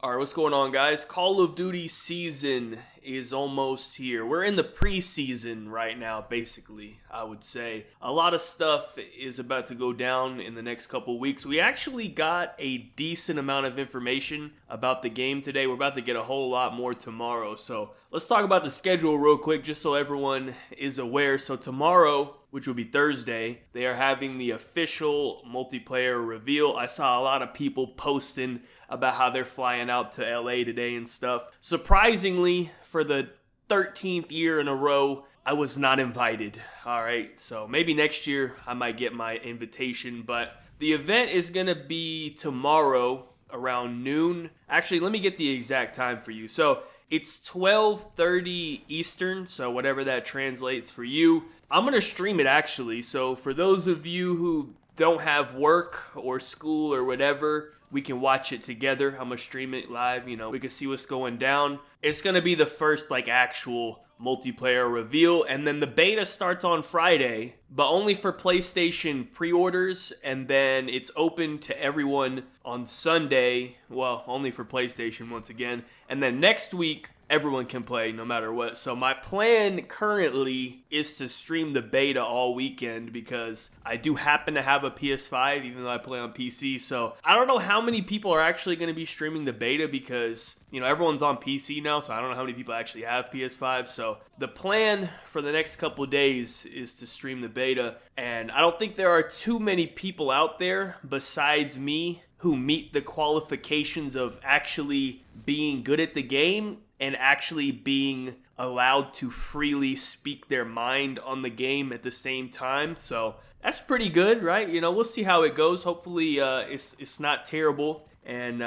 All right, what's going on, guys? Call of Duty season is almost here. We're in the preseason right now, basically, I would say. A lot of stuff is about to go down in the next couple weeks. We actually got a decent amount of information about the game today. We're about to get a whole lot more tomorrow. So let's talk about the schedule real quick, just so everyone is aware. So tomorrow, which will be Thursday, they are having the official multiplayer reveal. I saw a lot of people posting about how they're flying out to LA today and stuff. Surprisingly, for the 13th year in a row, I was not invited. All right, so maybe next year I might get my invitation, but the event is going to be tomorrow around noon. Actually, let me get the exact time for you. So it's 12:30 Eastern, so whatever that translates for you. I'm going to stream it actually, so for those of you who don't have work or school or whatever, we can watch it together. I'm going to stream it live, we can see what's going down. It's going to be the first actual multiplayer reveal, and then the beta starts on Friday, but only for PlayStation pre-orders, and then it's open to everyone on Sunday. Well, only for PlayStation once again, and then next week everyone can play no matter what. So my plan currently is to stream the beta all weekend because I do happen to have a PS5 even though I play on PC. So I don't know how many people are actually going to be streaming the beta because everyone's on PC now, so I don't know how many people actually have PS5. So the plan for the next couple of days is to stream the beta, and I don't think there are too many people out there besides me who meet the qualifications of actually being good at the game and actually being allowed to freely speak their mind on the game at the same time. So that's pretty good, right? We'll see how it goes. Hopefully it's not terrible, and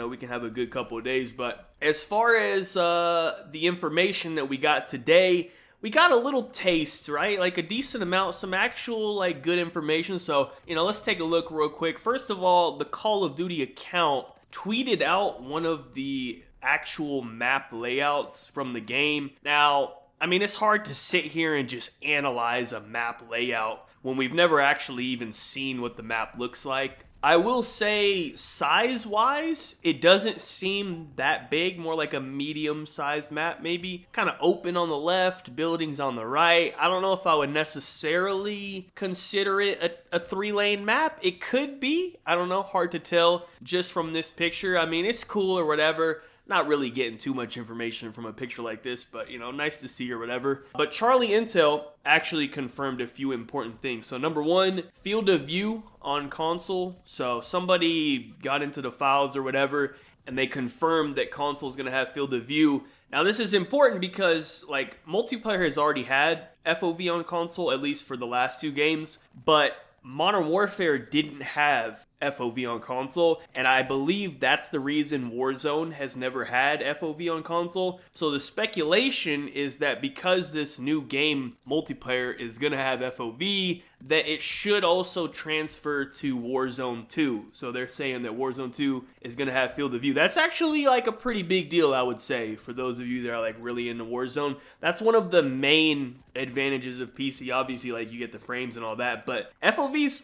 we can have a good couple of days. But as far as the information that we got today, we got a little taste, right? Like a decent amount, some actual good information. So, let's take a look real quick. First of all, the Call of Duty account tweeted out one of the actual map layouts from the game. Now, it's hard to sit here and just analyze a map layout when we've never actually even seen what the map looks like. I will say, size-wise, it doesn't seem that big, more like a medium-sized map maybe. Kind of open on the left, buildings on the right. I don't know if I would necessarily consider it a three-lane map. It could be. I don't know, hard to tell just from this picture. It's cool or whatever. Not really getting too much information from a picture like this, but nice to see or whatever. But Charlie Intel actually confirmed a few important things. So number one, field of view on console. So somebody got into the files or whatever, and they confirmed that console is going to have field of view. Now this is important because multiplayer has already had FOV on console, at least for the last two games, but Modern Warfare didn't have FOV on console, and I believe that's the reason Warzone has never had FOV on console. So the speculation is that because this new game multiplayer is going to have FOV, that it should also transfer to Warzone 2. So they're saying that Warzone 2 is going to have field of view. That's actually a pretty big deal, I would say, for those of you that are really into Warzone. That's one of the main advantages of PC. Obviously, you get the frames and all that, but FOV's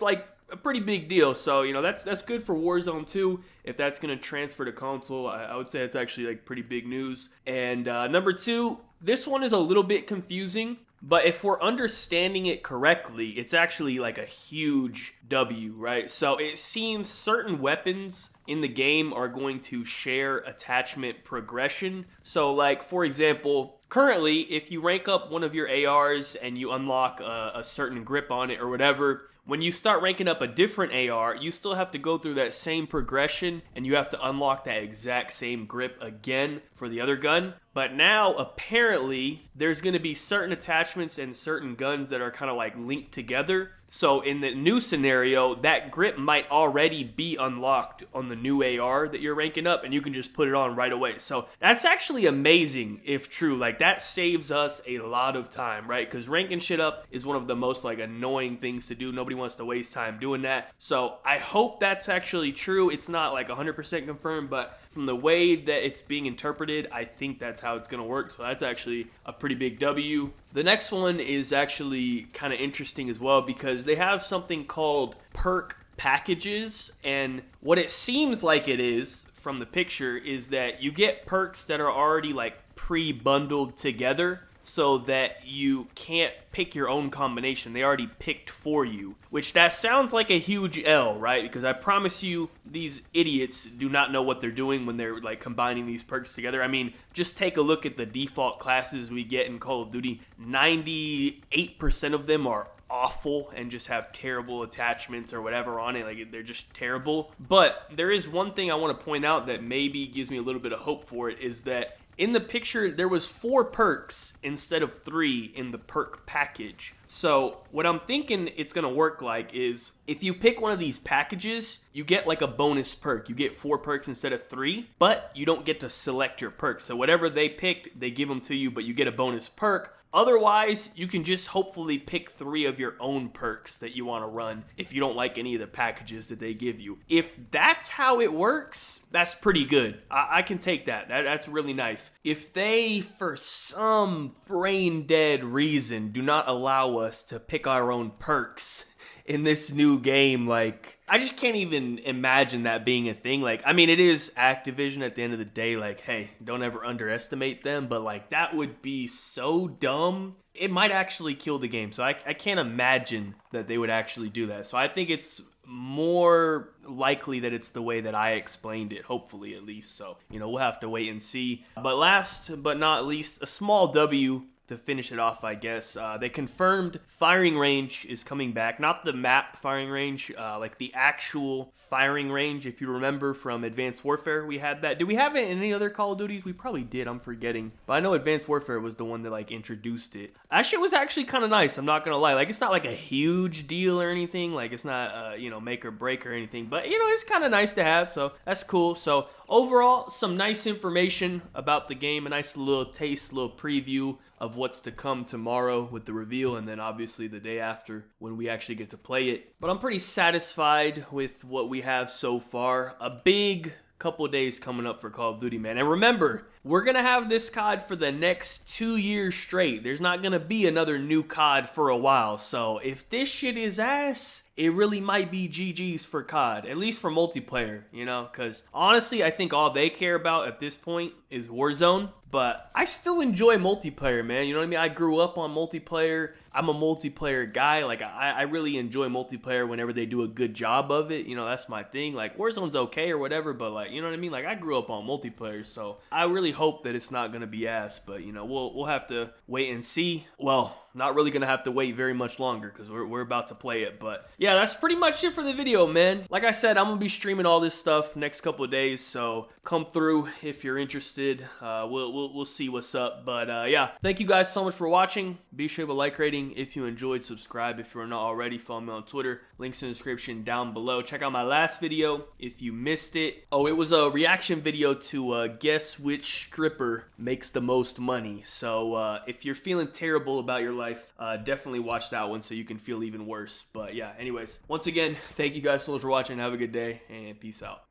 a pretty big deal. So, that's good for Warzone 2. If that's going to transfer to console, I would say it's actually pretty big news. And number two, this one is a little bit confusing, but if we're understanding it correctly, it's actually a huge W, right? So it seems certain weapons in the game are going to share attachment progression. So for example, currently, if you rank up one of your ARs and you unlock a certain grip on it or whatever, when you start ranking up a different AR, you still have to go through that same progression and you have to unlock that exact same grip again for the other gun. But now, apparently, there's going to be certain attachments and certain guns that are kind of linked together. So in the new scenario, that grip might already be unlocked on the new AR that you're ranking up, and you can just put it on right away. So that's actually amazing if true. That saves us a lot of time, right? Because ranking shit up is one of the most annoying things to do. Nobody wants to waste time doing that. So I hope that's actually true. It's not 100% confirmed, but from the way that it's being interpreted, I think that's how it's going to work. So that's actually a pretty big W. The next one is actually kind of interesting as well because they have something called perk packages, and what it seems like it is from the picture is that you get perks that are already like pre-bundled together, so that you can't pick your own combination. They already picked for you, which that sounds like a huge L, right? Because I promise you, these idiots do not know what they're doing when they're like combining these perks together. I mean, just take a look at the default classes we get in Call of Duty. 98% of them are awful and just have terrible attachments or whatever on it. Like, they're just terrible. But there is one thing I want to point out that maybe gives me a little bit of hope for it, is that in the picture, there was 4 perks instead of 3 in the perk package. So what I'm thinking it's going to work like is, if you pick one of these packages, you get like a bonus perk. You get 4 perks instead of 3, but you don't get to select your perks. So whatever they picked, they give them to you, but you get a bonus perk. Otherwise, you can just hopefully pick 3 of your own perks that you want to run if you don't like any of the packages that they give you. If that's how it works, that's pretty good. I can take that. That's really nice. If they, for some brain dead reason, do not allow us to pick our own perks in this new game, like, I just can't even imagine that being a thing. Like, I mean, it is Activision at the end of the day. Like, hey, don't ever underestimate them. But, like, that would be so dumb. It might actually kill the game. So I can't imagine that they would actually do that. So I think it's more likely that it's the way that I explained it, hopefully at least. So, we'll have to wait and see. But last but not least, a small W to finish it off, I guess. They confirmed firing range is coming back. Not the map firing range, like the actual firing range. If you remember from Advanced Warfare, we had that. Did we have it in any other Call of Duties? We probably did. I'm forgetting. But I know Advanced Warfare was the one that like introduced it. That shit was actually kind of nice. I'm not going to lie. Like, it's not like a huge deal or anything. Like, it's not, make or break or anything. But, it's kind of nice to have. So that's cool. So overall, some nice information about the game. A nice little taste, little preview of what's to come tomorrow with the reveal, and then obviously the day after when we actually get to play it. But I'm pretty satisfied with what we have so far. A big couple days coming up for Call of Duty, man. And remember, we're going to have this COD for the next 2 years straight. There's not going to be another new COD for a while. So if this shit is ass, it really might be GG's for COD, at least for multiplayer, because honestly, I think all they care about at this point is Warzone. But I still enjoy multiplayer, man. You know what I mean? I grew up on multiplayer. I'm a multiplayer guy. Like, I really enjoy multiplayer whenever they do a good job of it. That's my thing. Like, Warzone's okay or whatever, but like, you know what I mean? Like, I grew up on multiplayer, so I really hope that it's not going to be ass. But, we'll have to wait and see. Well, not really going to have to wait very much longer because we're about to play it. But yeah, that's pretty much it for the video, man. Like I said, I'm going to be streaming all this stuff next couple of days, so come through if you're interested. We'll see what's up. But yeah, thank you guys so much for watching. Be sure to leave a like rating if you enjoyed. Subscribe if you're not already. Follow me on Twitter. Links in the description down below. Check out my last video if you missed it. Oh, it was a reaction video to guess which stripper makes the most money. So if you're feeling terrible about your life, definitely watch that one so you can feel even worse. But yeah, anyways, once again, thank you guys so much for watching. Have a good day and peace out.